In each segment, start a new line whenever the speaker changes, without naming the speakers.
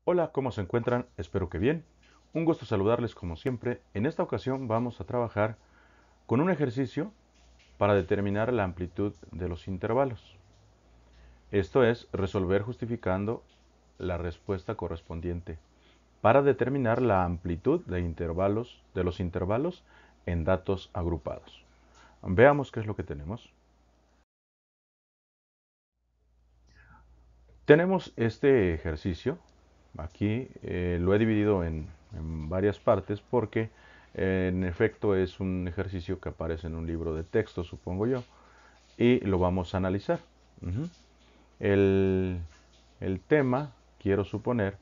Hola, ¿cómo se encuentran? Espero que bien. Un gusto saludarles como siempre. En esta ocasión vamos a trabajar con un ejercicio para determinar la amplitud de los intervalos. Esto es, resolver justificando la respuesta correspondiente para determinar la amplitud de los intervalos en datos agrupados. Veamos qué es lo que tenemos. Tenemos este ejercicio. Aquí lo he dividido en varias partes porque en efecto es un ejercicio que aparece en un libro de texto, supongo yo, y lo vamos a analizar. Ujú. El, el tema, quiero suponer,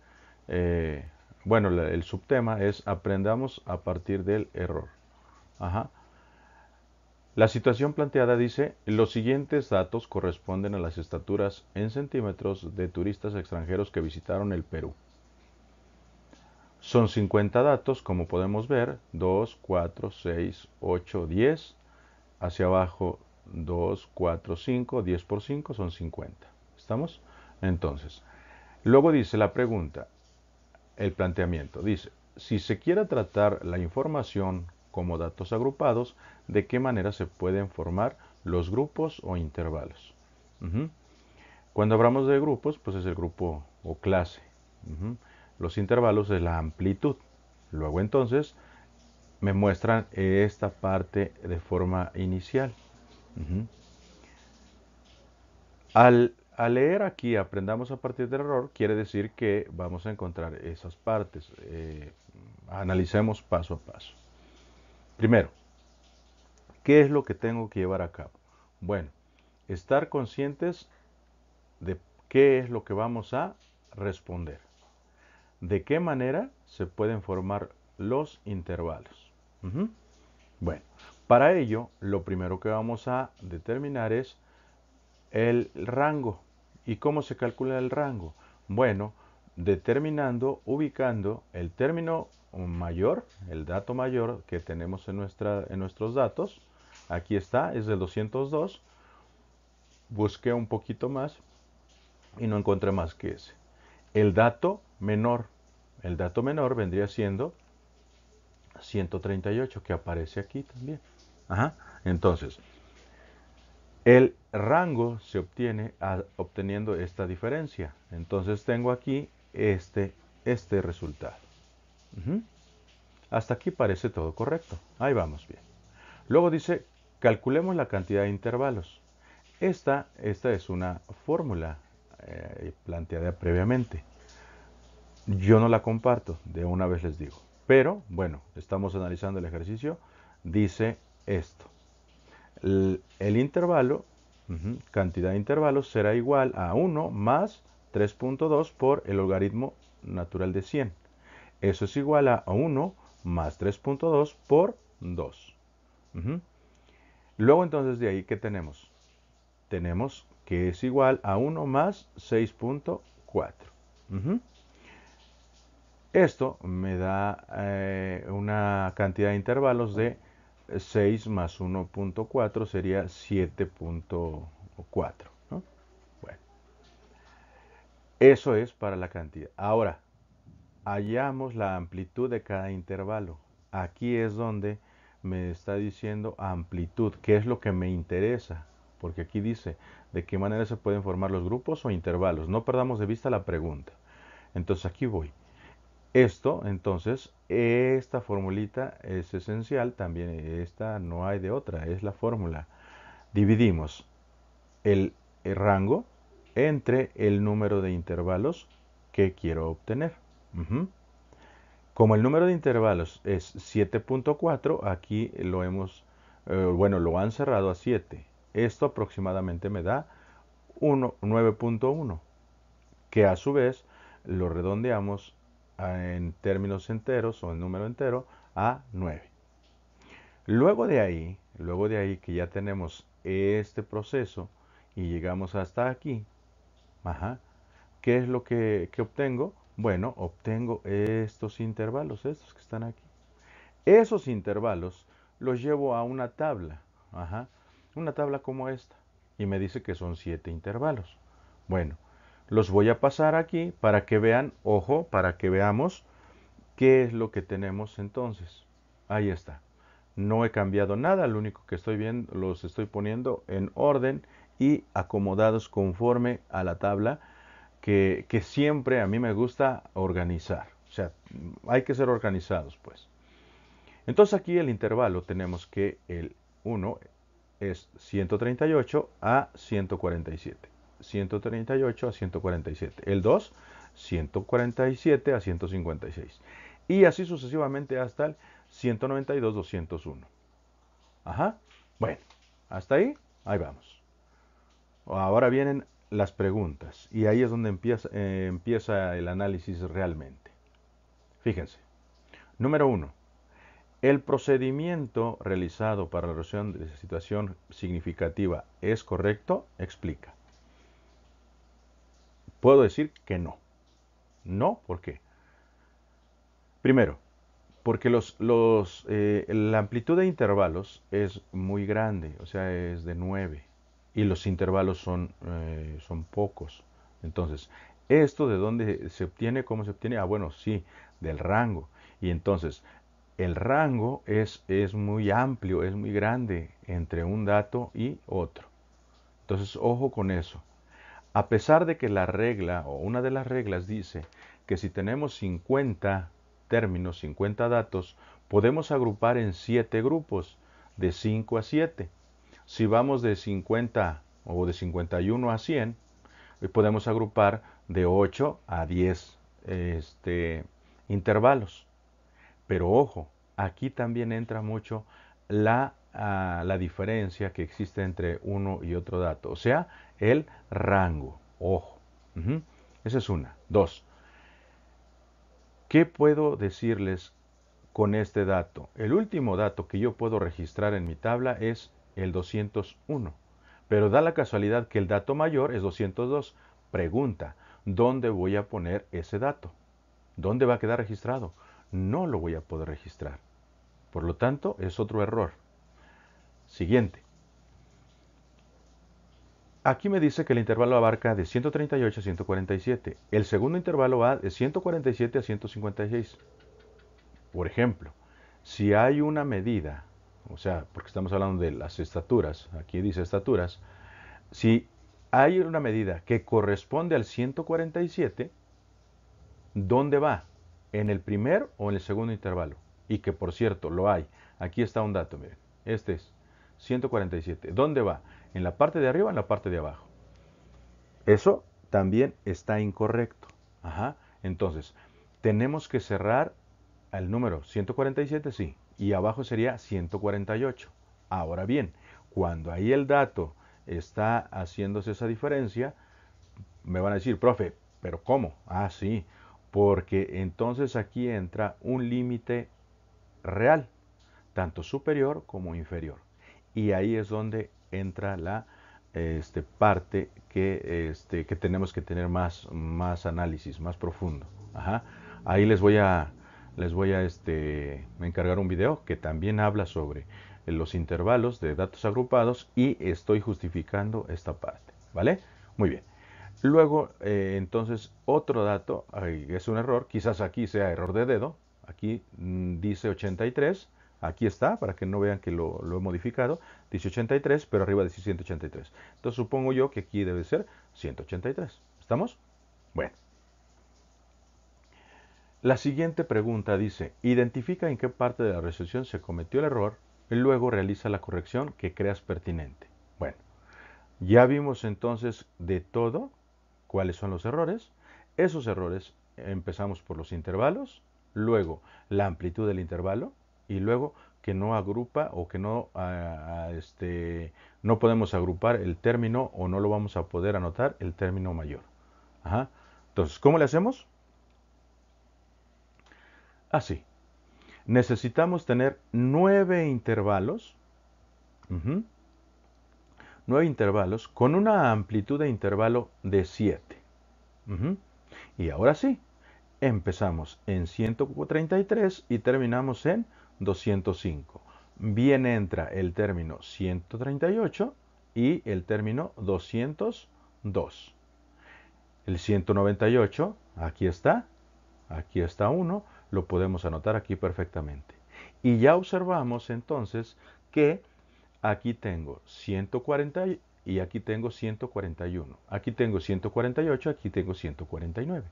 eh, bueno, el subtema es aprendamos a partir del error. Ajá. La situación planteada dice, los siguientes datos corresponden a las estaturas en centímetros de turistas extranjeros que visitaron el Perú. Son 50 datos, como podemos ver, 2, 4, 6, 8, 10. Hacia abajo 2, 4, 5, 10 por 5 son 50. ¿Estamos? Entonces, luego dice la pregunta, el planteamiento. Dice, si se quiere tratar la información como datos agrupados, ¿de qué manera se pueden formar los grupos o intervalos? Ujú. Cuando hablamos de grupos, pues es el grupo o clase. Ujú. Los intervalos es la amplitud. Luego entonces me muestran esta parte de forma inicial. Ujú. Al leer aquí aprendamos a partir del error, quiere decir que vamos a encontrar esas partes. Analicemos paso a paso. Primero, ¿qué es lo que tengo que llevar a cabo? Bueno, estar conscientes de qué es lo que vamos a responder. ¿De qué manera se pueden formar los intervalos? Ujú. Bueno, para ello, lo primero que vamos a determinar es el rango. ¿Y cómo se calcula el rango? Bueno, ubicando el término mayor, el dato mayor que tenemos en nuestros datos. Aquí está, es del 202. Busqué un poquito más y no encontré más que ese. El dato menor vendría siendo 138, que aparece aquí también. Ajá. Entonces, el rango se obtiene obteniendo esta diferencia. Entonces tengo aquí este resultado. Ujú. Hasta aquí parece todo correcto. Ahí vamos bien. Luego dice, calculemos la cantidad de intervalos. Esta es una fórmula planteada previamente. Yo no la comparto, de una vez les digo. Pero, bueno, estamos analizando el ejercicio. Dice esto. El intervalo, cantidad de intervalos, será igual a 1 más 3.2 por el logaritmo natural de 100. Eso es igual a 1 más 3.2 por 2. Ujú. Luego entonces de ahí, ¿qué tenemos? Tenemos que es igual a 1 más 6.4. Ujú. Esto me da una cantidad de intervalos de 6 más 1.4 sería 7.4, ¿no? Bueno, eso es para la cantidad. Ahora, hallamos la amplitud de cada intervalo. Aquí es donde me está diciendo amplitud, qué es lo que me interesa. Porque aquí dice de qué manera se pueden formar los grupos o intervalos. No perdamos de vista la pregunta. Entonces aquí voy. Entonces, esta formulita es esencial, también esta no hay de otra, es la fórmula. Dividimos el rango entre el número de intervalos que quiero obtener. Ujú. Como el número de intervalos es 7.4, aquí bueno, lo han cerrado a 7. Esto aproximadamente me da 9.1, que a su vez lo redondeamos en términos enteros o en número entero a 9. Luego de ahí que ya tenemos este proceso y llegamos hasta aquí, ajá, ¿qué es lo que obtengo? Bueno, obtengo estos intervalos, estos que están aquí. Esos intervalos los llevo a una tabla, ajá, una tabla como esta, y me dice que son 7 intervalos. Bueno, Los voy a pasar aquí para que vean, ojo, para que veamos qué es lo que tenemos entonces. Ahí está. No he cambiado nada, lo único que estoy viendo, los estoy poniendo en orden y acomodados conforme a la tabla que siempre a mí me gusta organizar. O sea, hay que ser organizados, pues. Entonces aquí el intervalo tenemos que el 1 es 138 a 147. 138 a 147. El 2, 147 a 156. Y así sucesivamente hasta el 192, 201. Ajá. Bueno, hasta ahí, ahí vamos. Ahora vienen las preguntas. Y ahí es donde empieza el análisis realmente. Fíjense. Número 1. ¿El procedimiento realizado para la resolución de situación significativa es correcto? Explica. Puedo decir que no. No, ¿por qué? Primero, porque la amplitud de intervalos es muy grande, o sea, es de 9, y los intervalos son pocos. Entonces, ¿esto de dónde se obtiene? ¿Cómo se obtiene? Ah, bueno, sí, del rango. Y entonces, el rango es muy amplio, es muy grande entre un dato y otro. Entonces, ojo con eso. A pesar de que la regla o una de las reglas dice que si tenemos 50 términos, 50 datos, podemos agrupar en 7 grupos, de 5 a 7. Si vamos de 50 o de 51 a 100, podemos agrupar de 8 a 10 intervalos. Pero ojo, aquí también entra mucho la diferencia que existe entre uno y otro dato, o sea, el rango. Ojo. Ujú. Esa es una. Dos, ¿qué puedo decirles con este dato? El último dato que yo puedo registrar en mi tabla es el 201, pero da la casualidad que el dato mayor es 202. Pregunta, ¿dónde voy a poner ese dato? ¿Dónde va a quedar registrado? No lo voy a poder registrar. Por lo tanto, es otro error. Siguiente. Aquí me dice que el intervalo abarca de 138 a 147. El segundo intervalo va de 147 a 156. Por ejemplo, si hay una medida, o sea, porque estamos hablando de las estaturas, aquí dice estaturas, si hay una medida que corresponde al 147, ¿dónde va? ¿En el primer o en el segundo intervalo? Y que por cierto, lo hay. Aquí está un dato, miren. Este es 147. ¿Dónde va? ¿En la parte de arriba o en la parte de abajo? Eso también está incorrecto. Ajá. Entonces, tenemos que cerrar al número 147, sí, y abajo sería 148. Ahora bien, cuando ahí el dato está haciéndose esa diferencia, me van a decir, profe, ¿pero cómo? Ah, sí, porque entonces aquí entra un límite real, tanto superior como inferior. Y ahí es donde entra la parte que tenemos que tener más análisis, más profundo. Ajá. Ahí les voy a encargar un video que también habla sobre los intervalos de datos agrupados y estoy justificando esta parte. ¿Vale? Muy bien. Luego, entonces, otro dato, es un error, quizás aquí sea error de dedo, aquí dice 83, aquí está, para que no vean que lo he modificado, dice 83, pero arriba dice 183. Entonces supongo yo que aquí debe ser 183. ¿Estamos? Bueno. La siguiente pregunta dice, identifica en qué parte de la resolución se cometió el error y luego realiza la corrección que creas pertinente. Bueno, ya vimos entonces de todo cuáles son los errores. Esos errores empezamos por los intervalos, luego la amplitud del intervalo y luego que no agrupa o que no podemos agrupar el término o no lo vamos a poder anotar el término mayor. Ajá. Entonces, ¿cómo le hacemos? Así. Necesitamos tener 9 intervalos. Ujú, 9 intervalos con una amplitud de intervalo de 7. Ujú. Y ahora sí, empezamos en 133 y terminamos en 205. Bien entra el término 138 y el término 202. El 198, aquí está 1, lo podemos anotar aquí perfectamente. Y ya observamos entonces que aquí tengo 140 y aquí tengo 141. Aquí tengo 148, aquí tengo 149.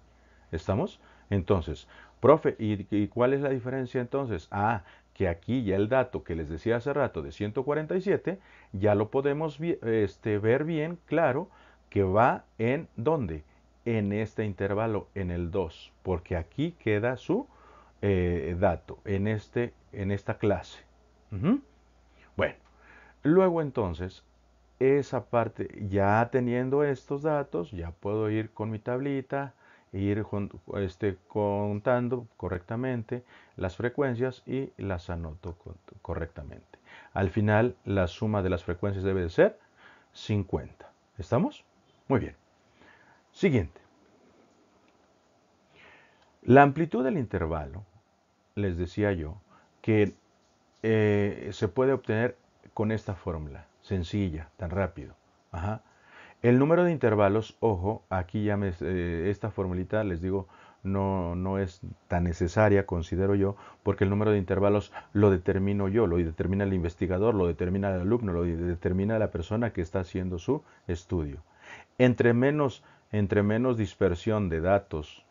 ¿Estamos? Entonces, profe, ¿y cuál es la diferencia entonces? Ah, que aquí ya el dato que les decía hace rato de 147, ya lo podemos ver bien, claro, que va en ¿dónde? En este intervalo, en el 2, porque aquí queda su dato, en esta clase. Ujú. Bueno, luego entonces, esa parte, ya teniendo estos datos, ya puedo ir con mi tablita, e ir contando correctamente las frecuencias y las anoto correctamente. Al final, la suma de las frecuencias debe de ser 50. ¿Estamos? Muy bien. Siguiente. La amplitud del intervalo, les decía yo, que se puede obtener con esta fórmula, sencilla, tan rápido. Ajá. El número de intervalos, ojo, aquí ya esta formulita, les digo, no es tan necesaria, considero yo, porque el número de intervalos lo determino yo, lo determina el investigador, lo determina el alumno, lo determina la persona que está haciendo su estudio. Entre menos, entre menos dispersión de datos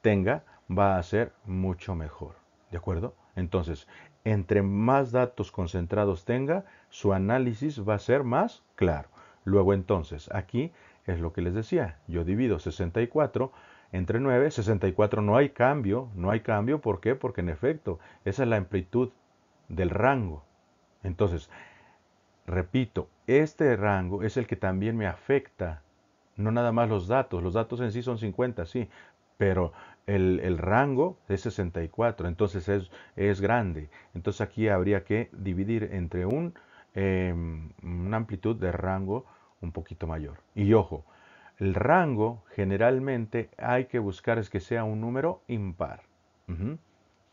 tenga, va a ser mucho mejor. ¿De acuerdo? Entonces, entre más datos concentrados tenga, su análisis va a ser más claro. Luego entonces, aquí es lo que les decía, yo divido 64 entre 9, 64 no hay cambio, ¿por qué? Porque en efecto, esa es la amplitud del rango. Entonces, repito, este rango es el que también me afecta, no nada más los datos en sí son 50, sí, pero el rango es 64, entonces es grande. Entonces aquí habría que dividir entre una amplitud de rango un poquito mayor. Y ojo, el rango generalmente hay que buscar es que sea un número impar. Ujú.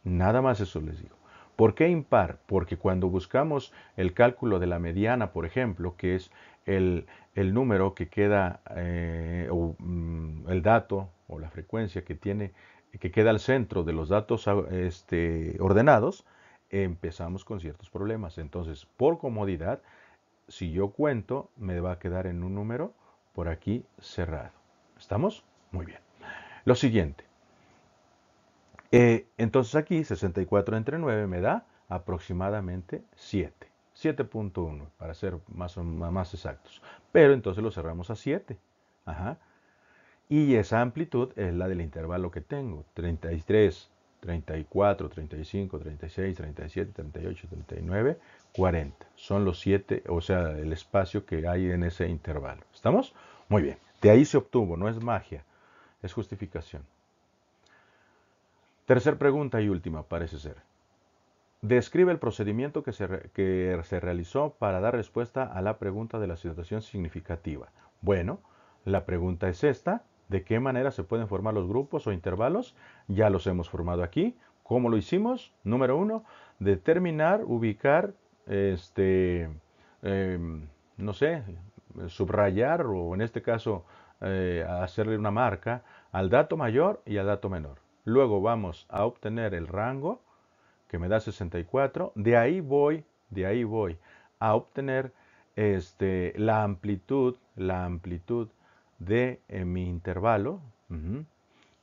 Nada más eso les digo. ¿Por qué impar? Porque cuando buscamos el cálculo de la mediana, por ejemplo, que es el número que queda, el dato o la frecuencia que queda al centro de los datos ordenados, empezamos con ciertos problemas. Entonces, por comodidad, si yo cuento, me va a quedar en un número por aquí cerrado. ¿Estamos? Muy bien. Lo siguiente. Entonces aquí 64 entre 9 me da aproximadamente 7. 7.1 para ser más exactos. Pero entonces lo cerramos a 7. Ajá. Y esa amplitud es la del intervalo que tengo. 33, 34, 35, 36, 37, 38, 39, 40. Son los 7, o sea, el espacio que hay en ese intervalo. ¿Estamos? Muy bien. De ahí se obtuvo, no es magia, es justificación. Tercer pregunta y última, parece ser. Describe el procedimiento que se realizó para dar respuesta a la pregunta de la situación significativa. Bueno, la pregunta es esta. ¿De qué manera se pueden formar los grupos o intervalos? Ya los hemos formado aquí. ¿Cómo lo hicimos? Número 1, determinar, ubicar, este, no sé, subrayar o en este caso hacerle una marca al dato mayor y al dato menor. Luego vamos a obtener el rango que me da 64. De ahí voy a obtener la amplitud de mi intervalo.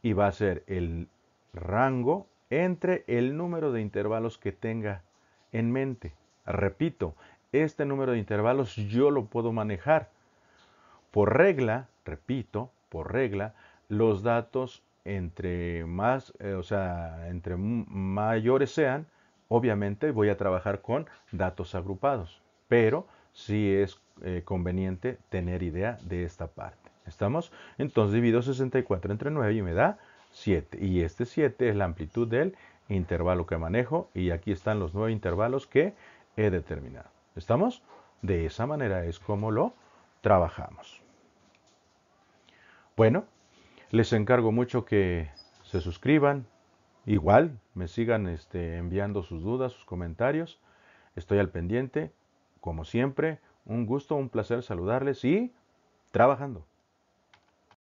Y va a ser el rango entre el número de intervalos que tenga en mente. Repito, este número de intervalos yo lo puedo manejar. Por regla, repito, por regla, los datos entre más, o sea, entre mayores sean, obviamente voy a trabajar con datos agrupados, pero sí es conveniente tener idea de esta parte. ¿Estamos? Entonces divido 64 entre 9 y me da 7. Y este 7 es la amplitud del intervalo que manejo y aquí están los 9 intervalos que he determinado. ¿Estamos? De esa manera es como lo trabajamos. Bueno, les encargo mucho que se suscriban, igual me sigan enviando sus dudas, sus comentarios. Estoy al pendiente, como siempre. Un gusto, un placer saludarles y trabajando.